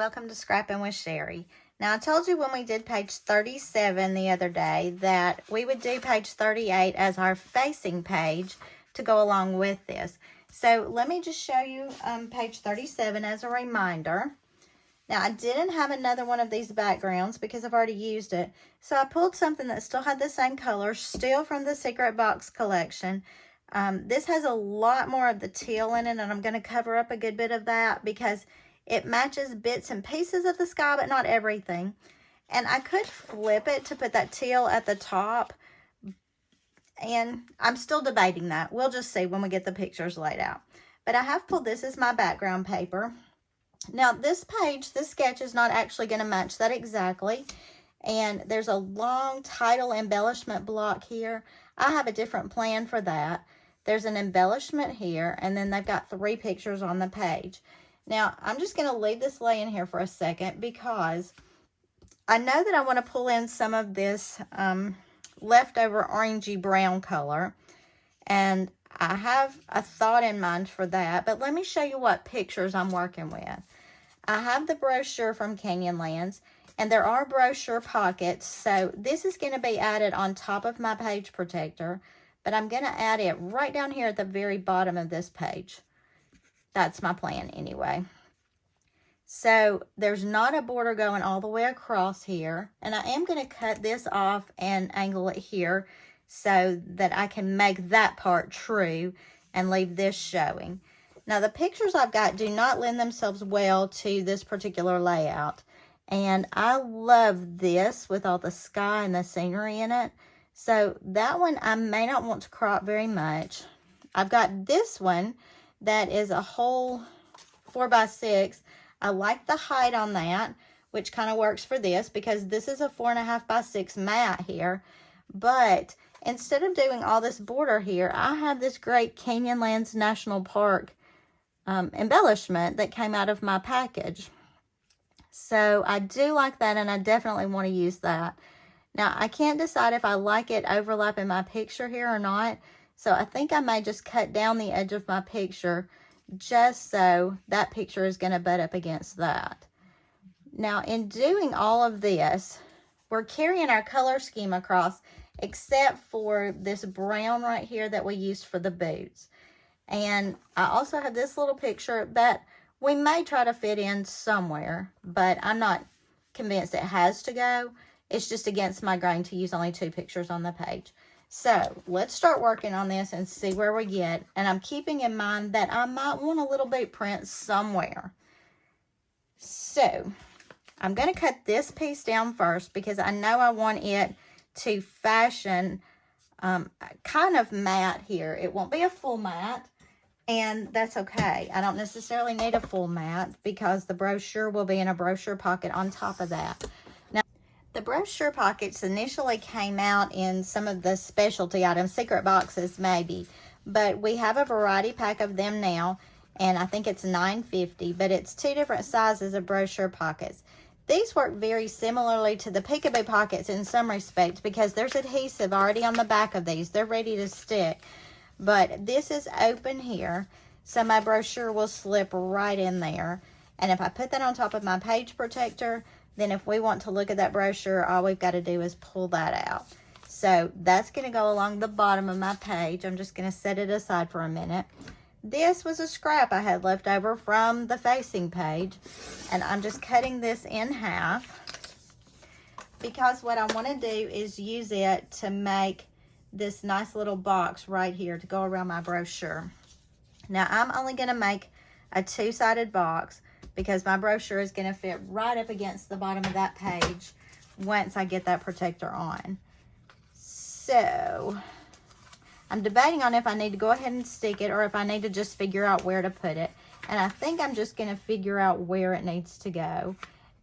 welcome to Scrappin with Sheri. Now, I told you when we did page 37 the other day that we would do page 38 as our facing page to go along with this. So let me just show you page 37 as a reminder. Now, I didn't have another one of these backgrounds because I've already used it. So I pulled something that still had the same color, still from the Secret Box collection. This has a lot more of the teal in it, and I'm going to cover up a good bit of that because it matches bits and pieces of the sky, but not everything. And I could flip it to put that teal at the top, and I'm still debating that. We'll just see when we get the pictures laid out. But I have pulled this as my background paper. Now, this page, this sketch is not actually going to match that exactly. And there's a long title embellishment block here. I have a different plan for that. There's an embellishment here, and then they've got 3 pictures on the page. Now, I'm just going to leave this laying here for a second because I know that I want to pull in some of this leftover orangey brown color. And I have a thought in mind for that. But let me show you what pictures I'm working with. I have the brochure from Canyonlands, and there are brochure pockets. So this is going to be added on top of my page protector. But I'm going to add it right down here at the very bottom of this page. That's my plan anyway. So there's not a border going all the way across here. And I am going to cut this off and angle it here so that I can make that part true and leave this showing. Now, the pictures I've got do not lend themselves well to this particular layout. And I love this with all the sky and the scenery in it. So that one I may not want to crop very much. I've got this one that is a whole 4x6. I like the height on that, which kind of works for this because this is a 4.5x6 mat here. But instead of doing all this border here, I have this great Canyonlands National Park embellishment that came out of my package. So I do like that, and I definitely want to use that. Now, I can't decide if I like it overlapping my picture here or not. So I think I may just cut down the edge of my picture just so that picture is going to butt up against that. Now, in doing all of this, we're carrying our color scheme across except for this brown right here that we used for the boots. And I also have this little picture that we may try to fit in somewhere, but I'm not convinced it has to go. It's just against my grain to use only 2 pictures on the page. So let's start working on this and see where we get. And I'm keeping in mind that I might want a little boot print somewhere. So I'm going to cut this piece down first because I know I want it to fashion kind of matte here. It won't be a full matte, and that's okay. I don't necessarily need a full matte because the brochure will be in a brochure pocket on top of that. The brochure pockets initially came out in some of the specialty items, secret boxes maybe, but we have a variety pack of them now, and I think it's $9.50, but it's 2 different sizes of brochure pockets. These work very similarly to the peekaboo pockets in some respects because there's adhesive already on the back of these. They're ready to stick, but this is open here, so my brochure will slip right in there. And if I put that on top of my page protector, then if we want to look at that brochure, all we've got to do is pull that out. So that's going to go along the bottom of my page. I'm just going to set it aside for a minute. This was a scrap I had left over from the facing page, and I'm just cutting this in half because what I want to do is use it to make this nice little box right here to go around my brochure. Now, I'm only going to make a 2-sided box because my brochure is going to fit right up against the bottom of that page once I get that protector on. So I'm debating on if I need to go ahead and stick it or if I need to just figure out where to put it. And I think I'm just going to figure out where it needs to go.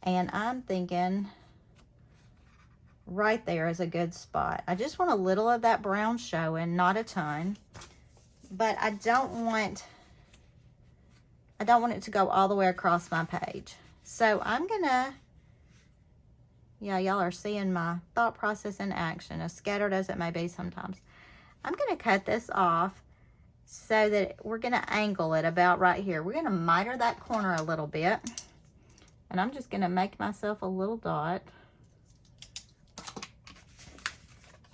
And I'm thinking right there is a good spot. I just want a little of that brown showing, not a ton. But I don't want it to go all the way across my page. So I'm gonna, yeah, y'all are seeing my thought process in action, as scattered as it may be sometimes. I'm gonna cut this off so that we're gonna angle it about right here. We're gonna miter that corner a little bit. And I'm just gonna make myself a little dot.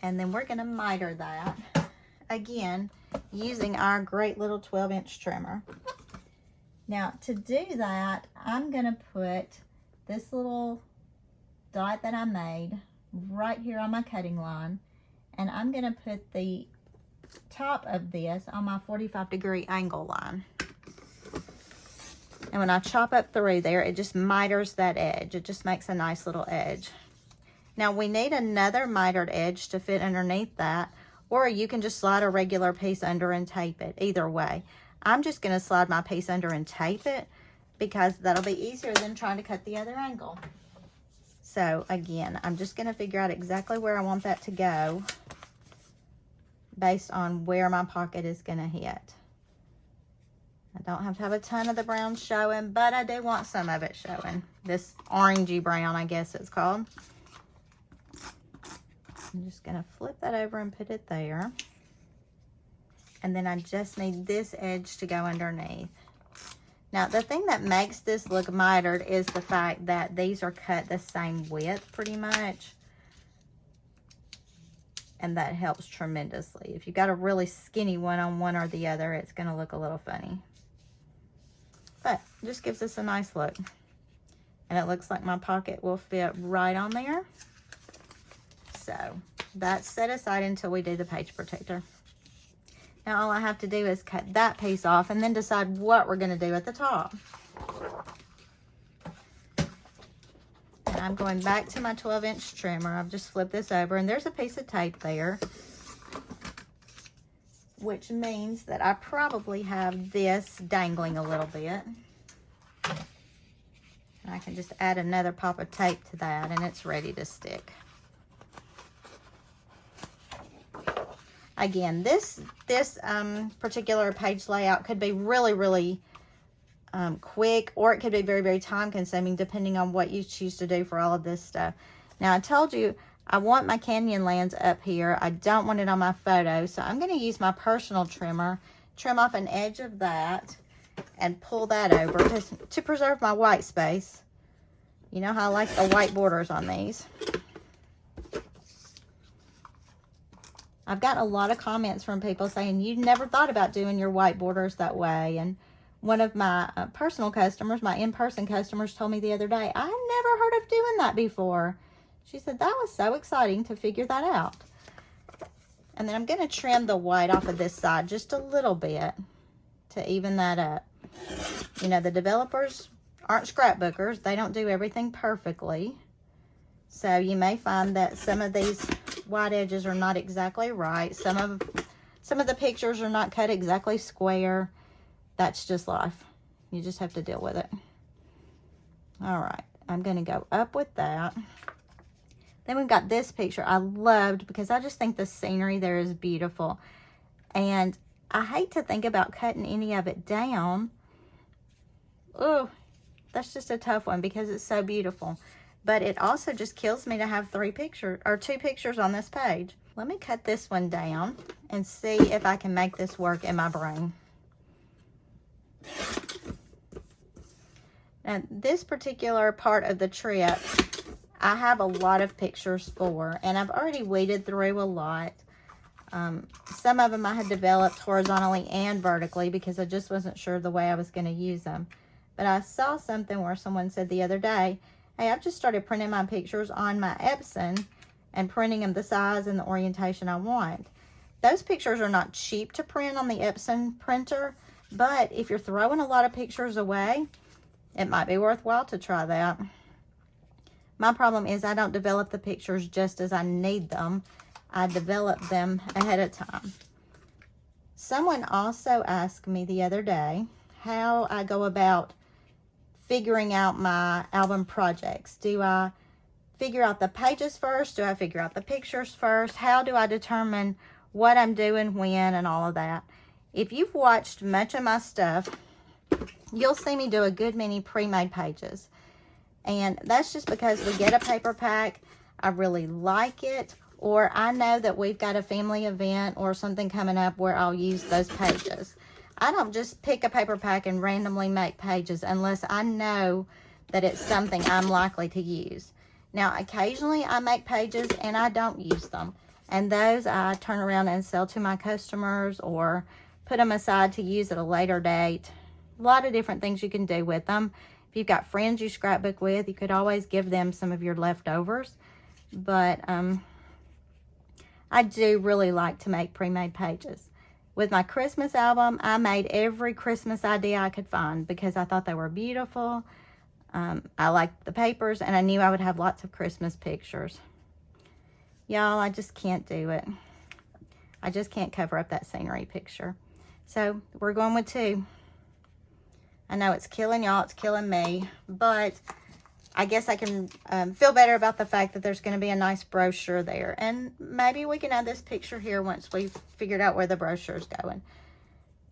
And then we're gonna miter that, again, using our great little 12-inch trimmer. Now, to do that, I'm gonna put this little dot that I made right here on my cutting line, and I'm gonna put the top of this on my 45-degree angle line. And when I chop up through there, it just miters that edge. It just makes a nice little edge. Now, we need another mitered edge to fit underneath that, or you can just slide a regular piece under and tape it. Either way. I'm just going to slide my piece under and tape it because that'll be easier than trying to cut the other angle. So, again, I'm just going to figure out exactly where I want that to go based on where my pocket is going to hit. I don't have to have a ton of the brown showing, but I do want some of it showing. This orangey brown, I guess it's called. I'm just going to flip that over and put it there. And then I just need this edge to go underneath. Now, the thing that makes this look mitered is the fact that these are cut the same width pretty much. And that helps tremendously. If you've got a really skinny one on one or the other, it's going to look a little funny. But it just gives us a nice look. And it looks like my pocket will fit right on there. So that's set aside until we do the page protector. Now all I have to do is cut that piece off and then decide what we're going to do at the top. And I'm going back to my 12-inch trimmer. I've just flipped this over and there's a piece of tape there, which means that I probably have this dangling a little bit. And I can just add another pop of tape to that and it's ready to stick. Again, this particular page layout could be really quick, or it could be very time consuming depending on what you choose to do for all of this stuff. Now, I told you I want my Canyonlands up here. I don't want it on my photo, so I'm going to use my personal trimmer, trim off an edge of that, and pull that over to preserve my white space. You know how I like the white borders on these. I've gotten a lot of comments from people saying, you never thought about doing your white borders that way. And one of my personal customers, my in-person customers, told me the other day, I never heard of doing that before. She said, that was so exciting to figure that out. And then I'm going to trim the white off of this side just a little bit to even that up. You know, the developers aren't scrapbookers. They don't do everything perfectly. So you may find that some of these white edges are not exactly right. Some of the pictures are not cut exactly square. That's just life. You just have to deal with it. All right, I'm going to go up with that. Then we've got this picture I loved because I just think the scenery there is beautiful. And I hate to think about cutting any of it down. Oh, that's just a tough one because it's so beautiful. But it also just kills me to have two pictures on this page. Let me cut this one down and see if I can make this work in my brain. Now, this particular part of the trip, I have a lot of pictures for, and I've already weeded through a lot. Some of them I had developed horizontally and vertically because I just wasn't sure the way I was going to use them. But I saw something where someone said the other day, hey, I've just started printing my pictures on my Epson and printing them the size and the orientation I want. Those pictures are not cheap to print on the Epson printer, but if you're throwing a lot of pictures away, it might be worthwhile to try that. My problem is I don't develop the pictures just as I need them. I develop them ahead of time. Someone also asked me the other day how I go about figuring out my album projects. Do I figure out the pages first? Do I figure out the pictures first? How do I determine what I'm doing when and all of that? If you've watched much of my stuff, you'll see me do a good many pre-made pages. And that's just because we get a paper pack, I really like it, or I know that we've got a family event or something coming up where I'll use those pages. I don't just pick a paper pack and randomly make pages unless I know that it's something I'm likely to use. Now, occasionally I make pages and I don't use them. And those I turn around and sell to my customers or put them aside to use at a later date. A lot of different things you can do with them. If you've got friends you scrapbook with, you could always give them some of your leftovers. But I do really like to make pre-made pages. With my Christmas album, I made every Christmas idea I could find because I thought they were beautiful. I liked the papers, and I knew I would have lots of Christmas pictures. Y'all, I just can't do it. I just can't cover up that scenery picture. So we're going with 2. I know it's killing y'all, it's killing me, but I guess I can feel better about the fact that there's going to be a nice brochure there. And maybe we can add this picture here once we've figured out where the brochure is going.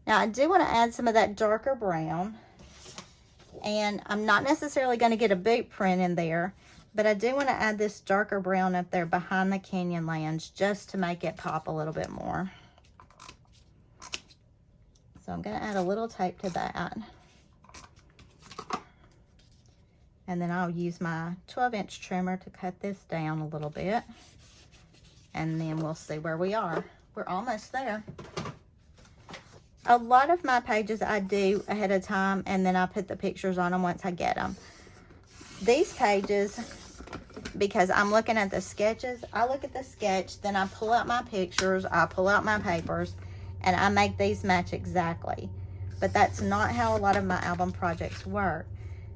Now, I do want to add some of that darker brown. And I'm not necessarily going to get a boot print in there, but I do want to add this darker brown up there behind the Canyonlands just to make it pop a little bit more. So I'm going to add a little tape to that. And then I'll use my 12-inch trimmer to cut this down a little bit. And then we'll see where we are. We're almost there. A lot of my pages I do ahead of time, and then I put the pictures on them once I get them. These pages, because I'm looking at the sketches, I look at the sketch, then I pull out my pictures, I pull out my papers, and I make these match exactly. But that's not how a lot of my album projects work.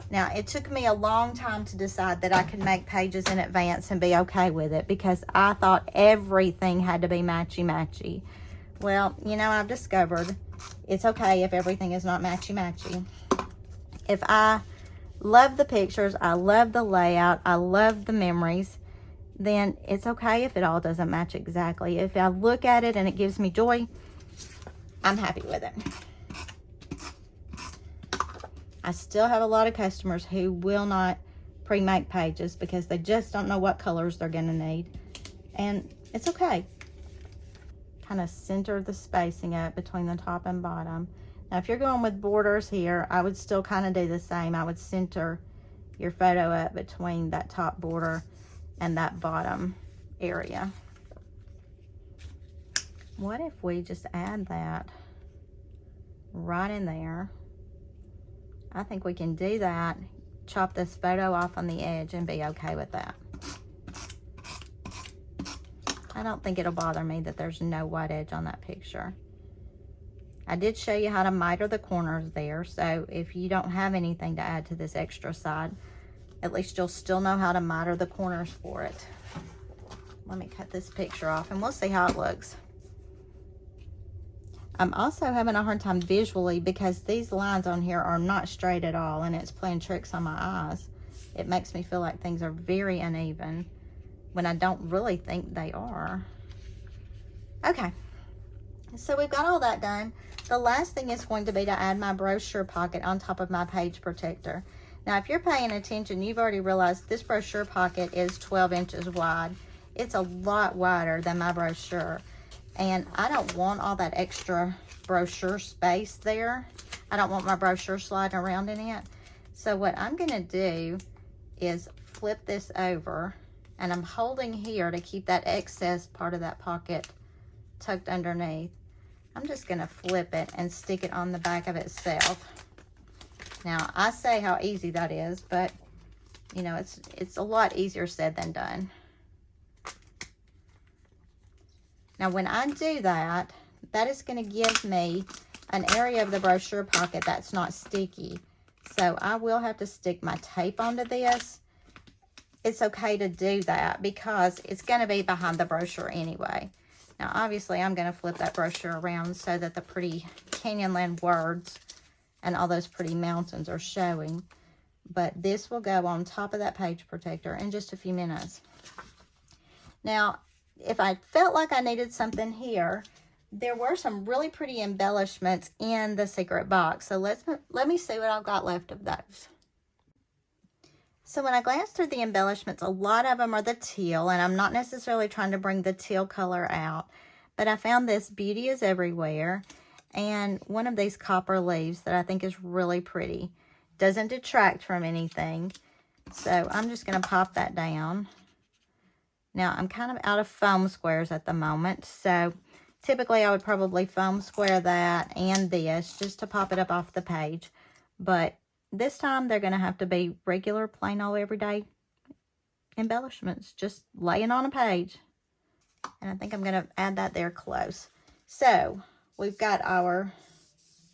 Now, it took me a long time to decide that I could make pages in advance and be okay with it because I thought everything had to be matchy-matchy. Well, you know, I've discovered it's okay if everything is not matchy-matchy. If I love the pictures, I love the layout, I love the memories, then it's okay if it all doesn't match exactly. If I look at it and it gives me joy, I'm happy with it. I still have a lot of customers who will not pre-make pages because they just don't know what colors they're going to need. And it's okay. Kind of center the spacing up between the top and bottom. Now, if you're going with borders here, I would still kind of do the same. I would center your photo up between that top border and that bottom area. What if we just add that right in there? I think we can do that, chop this photo off on the edge and be okay with that. I don't think it'll bother me that there's no white edge on that picture. I did show you how to miter the corners there, so if you don't have anything to add to this extra side, at least you'll still know how to miter the corners for it. Let me cut this picture off and we'll see how it looks. I'm also having a hard time visually because these lines on here are not straight at all and it's playing tricks on my eyes. It makes me feel like things are very uneven when I don't really think they are. Okay, so we've got all that done. The last thing is going to be to add my brochure pocket on top of my page protector. Now, if you're paying attention, you've already realized this brochure pocket is 12 inches wide. It's a lot wider than my brochure. And I don't want all that extra brochure space there. I don't want my brochure sliding around in it. So what I'm going to do is flip this over. And I'm holding here to keep that excess part of that pocket tucked underneath. I'm just going to flip it and stick it on the back of itself. Now, I say how easy that is, but, you know, it's a lot easier said than done. Now, when I do that, that is going to give me an area of the brochure pocket that's not sticky. So I will have to stick my tape onto this. It's okay to do that because it's going to be behind the brochure anyway. Now, obviously, I'm going to flip that brochure around so that the pretty Canyonland words and all those pretty mountains are showing. But this will go on top of that page protector in just a few minutes. Now, if I felt like I needed something here, there were some really pretty embellishments in the secret box. So let me see what I've got left of those. So when I glance through the embellishments, a lot of them are the teal, and I'm not necessarily trying to bring the teal color out, but I found this Beauty is Everywhere and one of these copper leaves that I think is really pretty. doesn't detract from anything. So I'm just going to pop that down. Now, I'm kind of out of foam squares at the moment, so typically I would probably foam square that and this just to pop it up off the page. But this time they're going to have to be regular, plain old everyday embellishments, just laying on a page. And I think I'm going to add that there close. So we've got our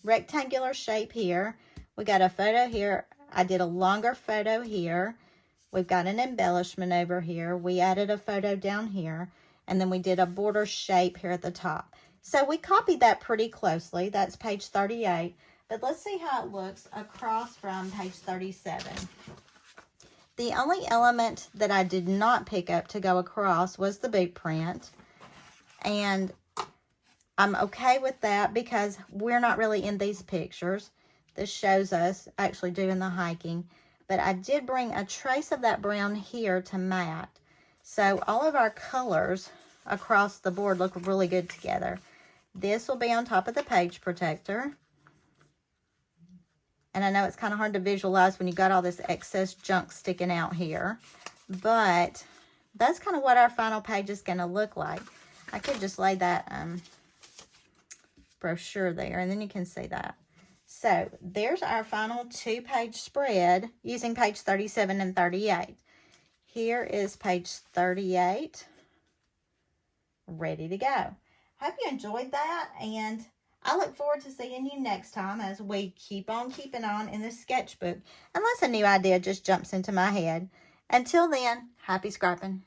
rectangular shape here. We got a photo here. I did a longer photo here. We've got an embellishment over here. We added a photo down here. And then we did a border shape here at the top. So we copied that pretty closely. That's page 38. But let's see how it looks across from page 37. The only element that I did not pick up to go across was the boot print. And I'm okay with that because we're not really in these pictures. This shows us actually doing the hiking. But I did bring a trace of that brown here to matte. So all of our colors across the board look really good together. This will be on top of the page protector. And I know it's kind of hard to visualize when you got all this excess junk sticking out here. But that's kind of what our final page is going to look like. I could just lay that brochure there, and then you can see that. So there's our final 2-page spread using page 37 and 38. Here is page 38, ready to go. Hope you enjoyed that, and I look forward to seeing you next time as we keep on keeping on in this sketchbook, unless a new idea just jumps into my head. Until then, happy scrapping.